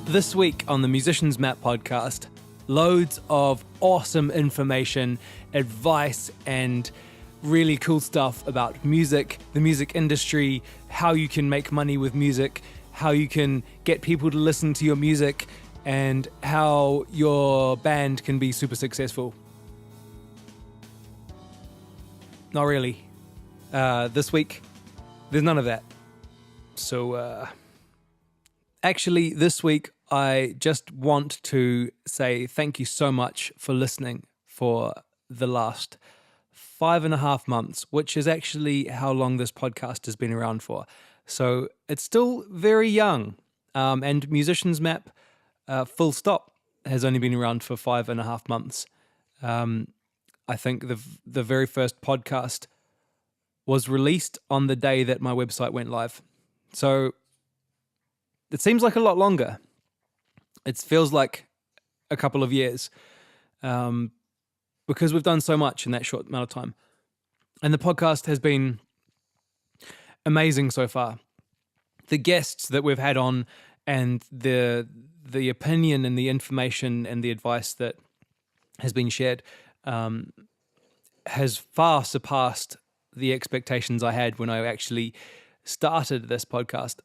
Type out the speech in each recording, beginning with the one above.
This week on the Musicians Map podcast, loads of awesome information, advice, and really cool stuff about music, the music industry, how you can make money with music, how you can get people to listen to your music, and how your band can be super successful. Not really. This week, there's none of that. So, actually, this week, I just want to say thank you so much for listening for the last 5.5 months, which is actually how long this podcast has been around for. So it's still very young. And Musicians Map, full stop, has only been around for 5.5 months. I think the very first podcast was released on the day that my website went live. So it seems like a lot longer. It feels like a couple of years because we've done so much in that short amount of time. And the podcast has been amazing so far. The guests that we've had on and the opinion and the information and the advice that has been shared has far surpassed the expectations I had when I actually started this podcast.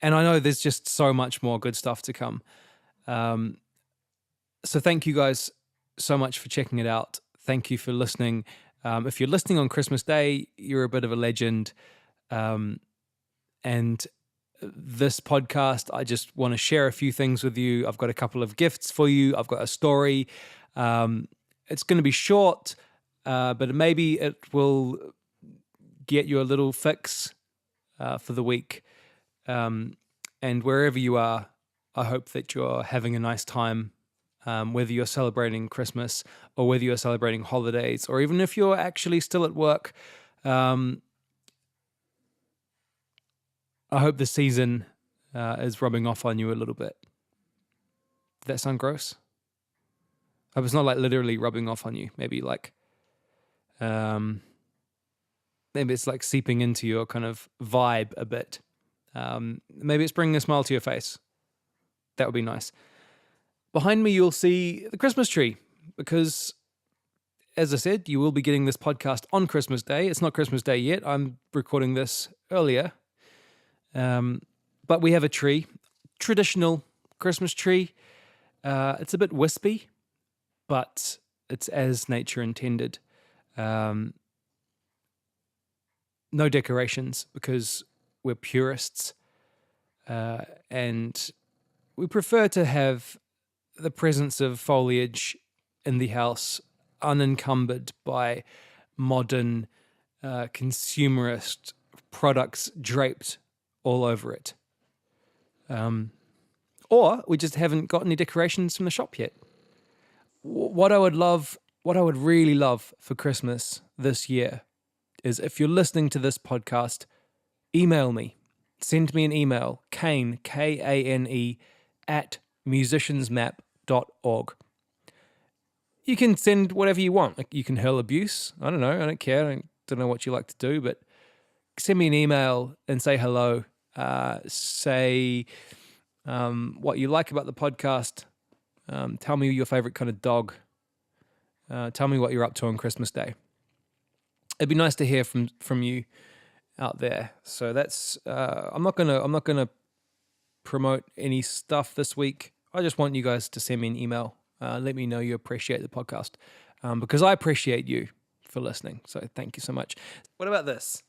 And I know there's just so much more good stuff to come. So thank you guys so much for checking it out. Thank you for listening. If you're listening on Christmas Day, you're a bit of a legend. And this podcast, I just want to share a few things with you. I've got a couple of gifts for you. I've got a story. It's going to be short, but maybe it will get you a little fix for the week. And wherever you are, I hope that you're having a nice time, whether you're celebrating Christmas or whether you're celebrating holidays, or even if you're actually still at work. I hope the season is rubbing off on you a little bit. Does that sound gross? I hope it's not like literally rubbing off on you. Maybe like, maybe it's like seeping into your kind of vibe a bit. Maybe it's bringing a smile to your face. That would be nice. Behind me, you'll see the Christmas tree because, as I said, you will be getting this podcast on Christmas Day. It's not Christmas Day yet. I'm recording this earlier. But we have a tree, traditional Christmas tree. It's a bit wispy, but it's as nature intended. No decorations because we're purists, and we prefer to have the presence of foliage in the house unencumbered by modern consumerist products draped all over it. Or we just haven't got any decorations from the shop yet. What I would really love for Christmas this year is if you're listening to this podcast, email me. Send me an email, Kane, Kane, at musiciansmap.org. You can send whatever you want. Like you can hurl abuse. I don't know. I don't care. I don't know what you like to do, but send me an email and say hello. Say what you like about the podcast. Tell me your favorite kind of dog. Tell me what you're up to on Christmas Day. It'd be nice to hear from you out there. So that's I'm not gonna promote any stuff this week. I just want you guys to send me an email. Let me know you appreciate the podcast because I appreciate you for listening. So thank you so much. What about this?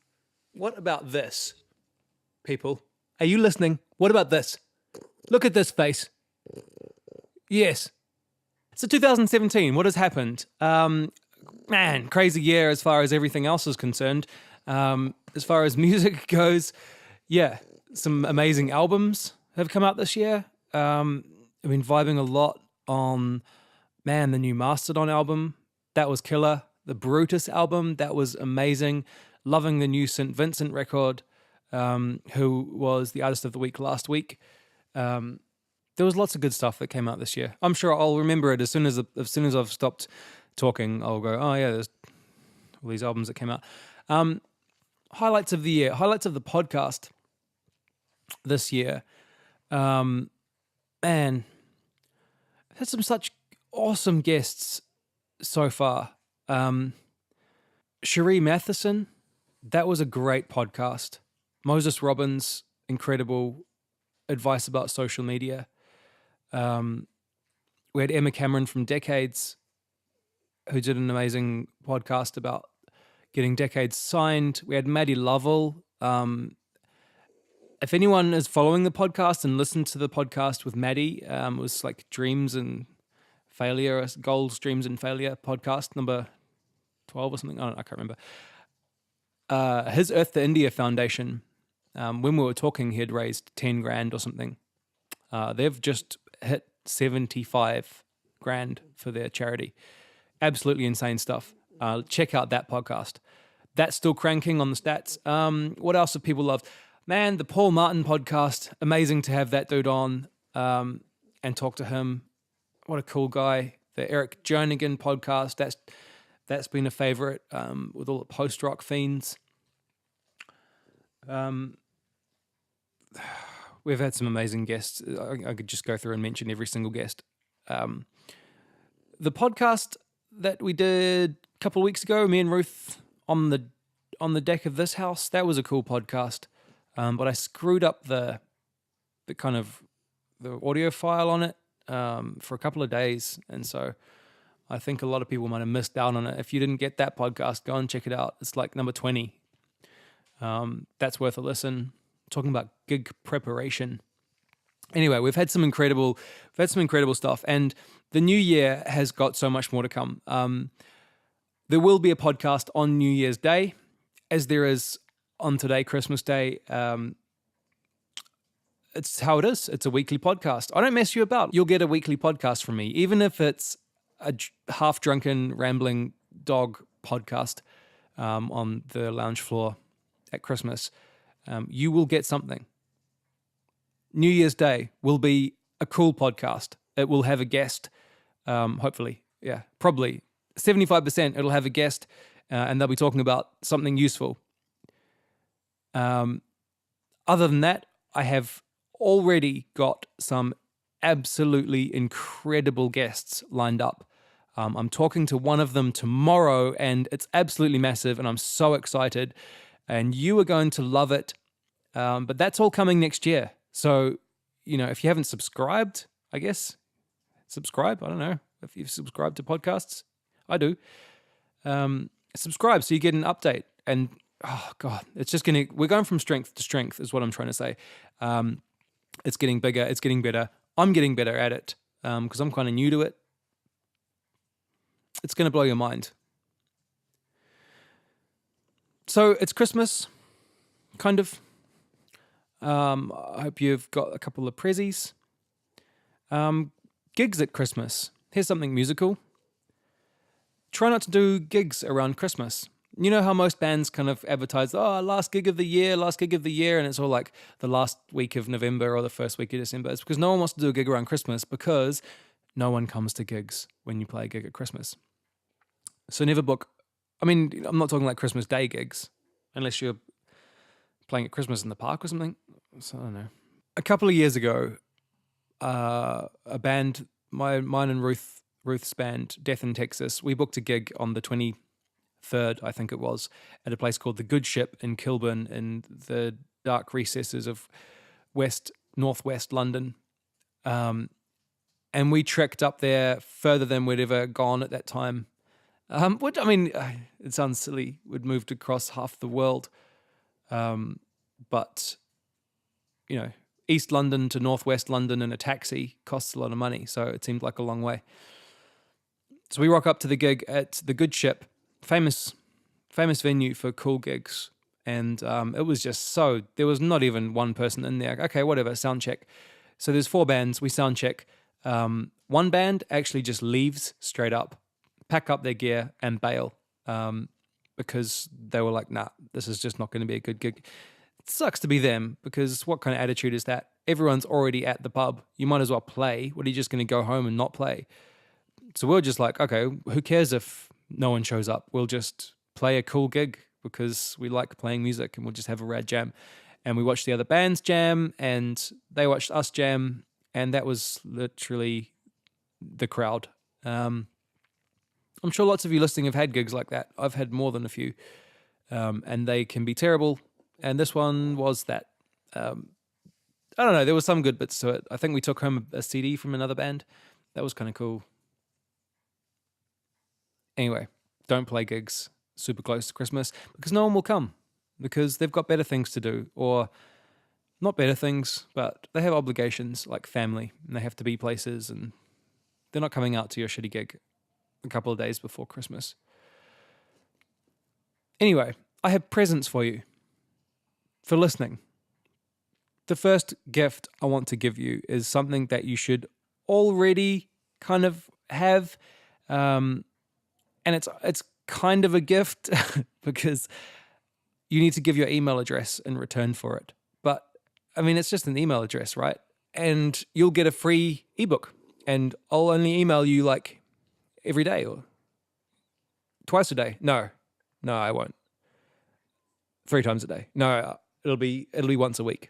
What about this, people? Are you listening? What about this? Look at this face. Yes. So 2017, what has happened? Man, crazy year as far as everything else is concerned. As far as music goes, yeah, some amazing albums have come out this year. I've been vibing a lot on, the new Mastodon album. That was killer. The Brutus album, that was amazing. Loving the new St. Vincent record, who was the artist of the week last week. There was lots of good stuff that came out this year. I'm sure I'll remember it as soon as I've stopped talking. I'll go, oh yeah, there's all these albums that came out. Highlights of the year, highlights of the podcast this year. Man, I've had some such awesome guests so far. Cherie Matheson, that was a great podcast. Moses Robbins, incredible advice about social media. We had Emma Cameron from Decades, who did an amazing podcast about getting Decades signed. We had Maddie Lovell. If anyone is following the podcast and listened to the podcast with Maddie, it was like Dreams and Failure, Goals, Dreams and Failure podcast number 12 or something. I can't remember. His Earth to India Foundation, when we were talking, he had raised 10 grand or something. They've just hit 75 grand for their charity. Absolutely insane stuff. Check out that podcast. That's still cranking on the stats. What else have people loved? Man, the Paul Martin podcast. Amazing to have that dude on and talk to him. What a cool guy. The Eric Jernigan podcast. That's been a favorite with all the post-rock fiends. We've had some amazing guests. I could just go through and mention every single guest. The podcast that we did a couple of weeks ago, me and Ruth on the deck of this house, that was a cool podcast. But I screwed up the kind of the audio file on it for a couple of days, and so I think a lot of people might have missed out on it. If you didn't get that podcast, go and check it out. It's like number 20. That's worth a listen. Talking about gig preparation. Anyway, we've had some incredible stuff, and the new year has got so much more to come. There will be a podcast on New Year's Day, as there is on today, Christmas Day. It's how it is. It's a weekly podcast. I don't mess you about. You'll get a weekly podcast from me, even if it's a half-drunken, rambling dog podcast on the lounge floor at Christmas. You will get something. New Year's Day will be a cool podcast. It will have a guest, hopefully. Yeah, probably. 75% it'll have a guest, and they'll be talking about something useful. Other than that, I have already got some absolutely incredible guests lined up. I'm talking to one of them tomorrow, and it's absolutely massive, and I'm so excited. And you are going to love it. But that's all coming next year. So, if you haven't subscribed, I guess, subscribe. I don't know if you've subscribed to podcasts. I do. Subscribe so you get an update. And, oh, God, it's just we're going from strength to strength is what I'm trying to say. It's getting bigger. It's getting better. I'm getting better at it because I'm kind of new to it. It's going to blow your mind. So it's Christmas, kind of. I hope you've got a couple of prezzies. Gigs at Christmas. Here's something musical. Try not to do gigs around Christmas. You know how most bands kind of advertise, last gig of the year, and it's all like the last week of November or the first week of December. It's because no one wants to do a gig around Christmas because no one comes to gigs when you play a gig at Christmas. So never book. I mean, I'm not talking like Christmas Day gigs, unless you're playing at Christmas in the park or something. So I don't know. A couple of years ago, a band, mine and Ruth's band, Death in Texas, we booked a gig on the 23rd, I think it was, at a place called the Good Ship in Kilburn in the dark recesses of northwest London. And we trekked up there further than we'd ever gone at that time. Which, I mean, it sounds silly. We'd moved across half the world. But, East London to Northwest London in a taxi costs a lot of money. So it seemed like a long way. So we rock up to the gig at the Good Ship, famous venue for cool gigs. And it was just there was not even one person in there. Okay, whatever, sound check. So there's 4 bands, we sound check. One band actually just leaves straight up, pack up their gear and bail because they were like, nah, this is just not going to be a good gig. It sucks to be them because what kind of attitude is that? Everyone's already at the pub. You might as well play. What, are you just going to go home and not play? So we're just like, okay, who cares if no one shows up? We'll just play a cool gig because we like playing music and we'll just have a rad jam. and we watched the other bands jam, and they watched us jam, and that was literally the crowd. I'm sure lots of you listening have had gigs like that. I've had more than a few, and they can be terrible, and this one was that. I don't know, there was some good bits to it. I think we took home a CD from another band. That was kind of cool. Anyway, don't play gigs super close to Christmas because no one will come because they've got better things to do, or not better things, but they have obligations like family and they have to be places, and they're not coming out to your shitty gig a couple of days before Christmas. Anyway, I have presents for you for listening. The first gift I want to give you is something that you should already kind of have, and it's kind of a gift because you need to give your email address in return for it. But I mean, it's just an email address, right? And you'll get a free ebook, and I'll only email you like every day or twice a day. No, I won't. 3 times a day. No, it'll be once a week.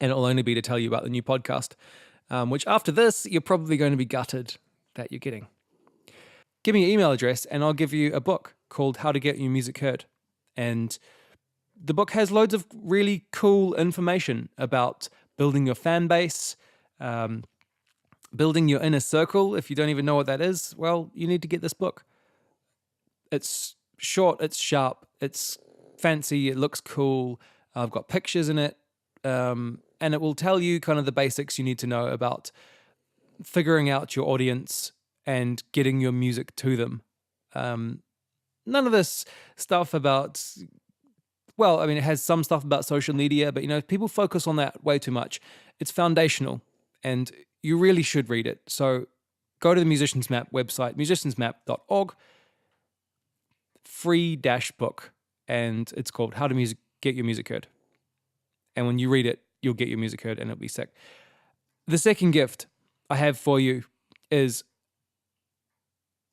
And it'll only be to tell you about the new podcast, which after this, you're probably going to be gutted that you're getting. Give me your email address and I'll give you a book called How to Get Your Music Heard. And the book has loads of really cool information about building your fan base, building your inner circle. If you don't even know what that is, well, you need to get this book. It's short, it's sharp, it's fancy, it looks cool. I've got pictures in it. And it will tell you kind of the basics you need to know about figuring out your audience and getting your music to them. None of this stuff about, well, I mean, it has some stuff about social media, but, you know, people focus on that way too much. It's foundational, and you really should read it. So go to the Musicians Map website, musiciansmap.org, free-book, and it's called How to Get Your Music Heard. And when you read it, you'll get your music heard and it'll be sick. The second gift I have for you is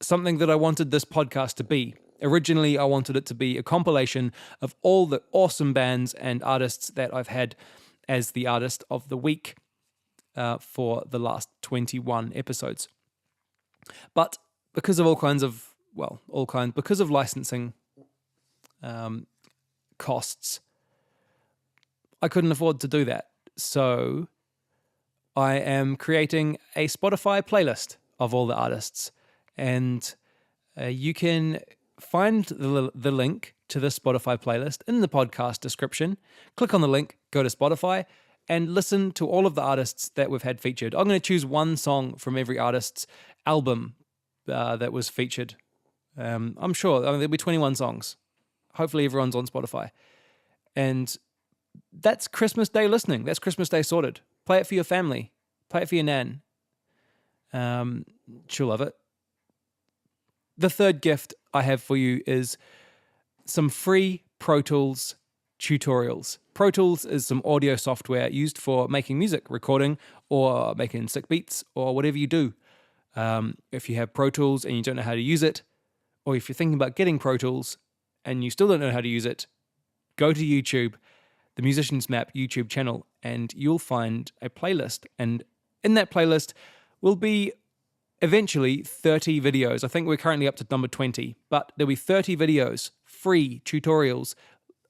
something that I wanted this podcast to be. Originally, I wanted it to be a compilation of all the awesome bands and artists that I've had as the artist of the week for the last 21 episodes. But because of because of licensing costs, I couldn't afford to do that. So I am creating a Spotify playlist of all the artists. And you can find the link to this Spotify playlist in the podcast description. Click on the link, go to Spotify, and listen to all of the artists that we've had featured. I'm going to choose one song from every artist's album that was featured. I'm sure there'll be 21 songs. Hopefully everyone's on Spotify. And that's Christmas Day listening. That's Christmas Day sorted. Play it for your family. Play it for your nan. She'll love it. The third gift I have for you is some free Pro Tools tutorials. Pro Tools is some audio software used for making music, recording, or making sick beats, or whatever you do. If you have Pro Tools and you don't know how to use it, or if you're thinking about getting Pro Tools and you still don't know how to use it, go to YouTube, the Musicians Map YouTube channel, and you'll find a playlist. And in that playlist will be eventually 30 videos. I think we're currently up to number 20, but there'll be 30 videos, free tutorials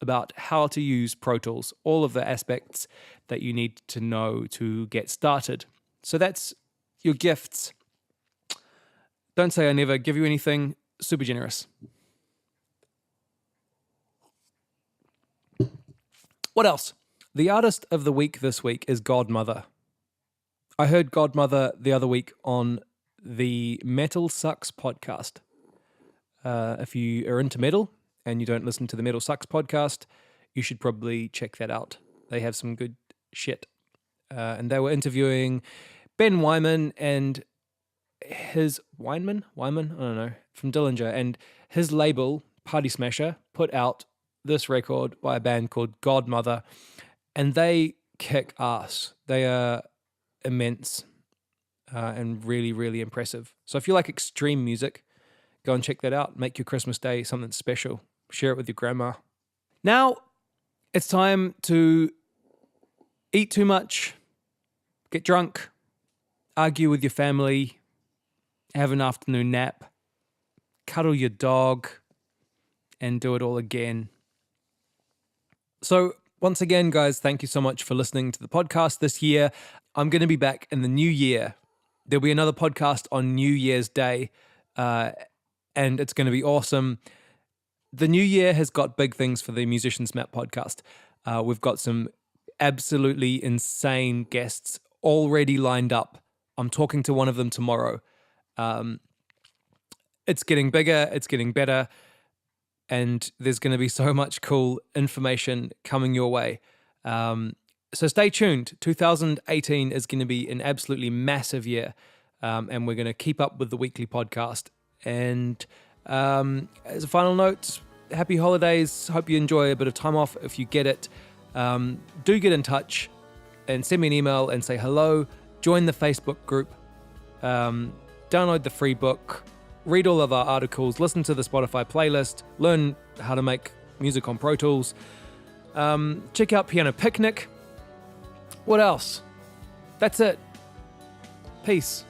about how to use Pro Tools, all of the aspects that you need to know to get started. So that's your gifts. Don't say I never give you anything. Super generous. What else? The artist of the week this week is Godmother. I heard Godmother the other week on the Metal Sucks podcast. If you are into metal and you don't listen to the Metal Sucks podcast, you should probably check that out. They have some good shit. And they were interviewing Ben Wyman and his Wyman? I don't know, from Dillinger. And his label, Party Smasher, put out this record by a band called Godmother, and they kick ass. They are immense and really, really impressive. So if you like extreme music, go and check that out. Make your Christmas Day something special. Share it with your grandma. Now, It's time to eat too much, get drunk, argue with your family, have an afternoon nap, cuddle your dog, and do it all again. So once again, guys, thank you so much for listening to the podcast this year. I'm going to be back in the new year. There'll be another podcast on New Year's Day, and it's going to be awesome. The new year has got big things for the Musicians Map podcast. We've got some absolutely insane guests already lined up. I'm talking to one of them tomorrow. It's getting bigger, it's getting better, and there's going to be so much cool information coming your way. So stay tuned. 2018 is going to be an absolutely massive year, and we're going to keep up with the weekly podcast. And as a final note, happy holidays. Hope you enjoy a bit of time off. If you get it, do get in touch and send me an email and say hello. Join the Facebook group. Download the free book. Read all of our articles. Listen to the Spotify playlist. Learn how to make music on Pro Tools. Check out Piano Picnic. What else? That's it. Peace.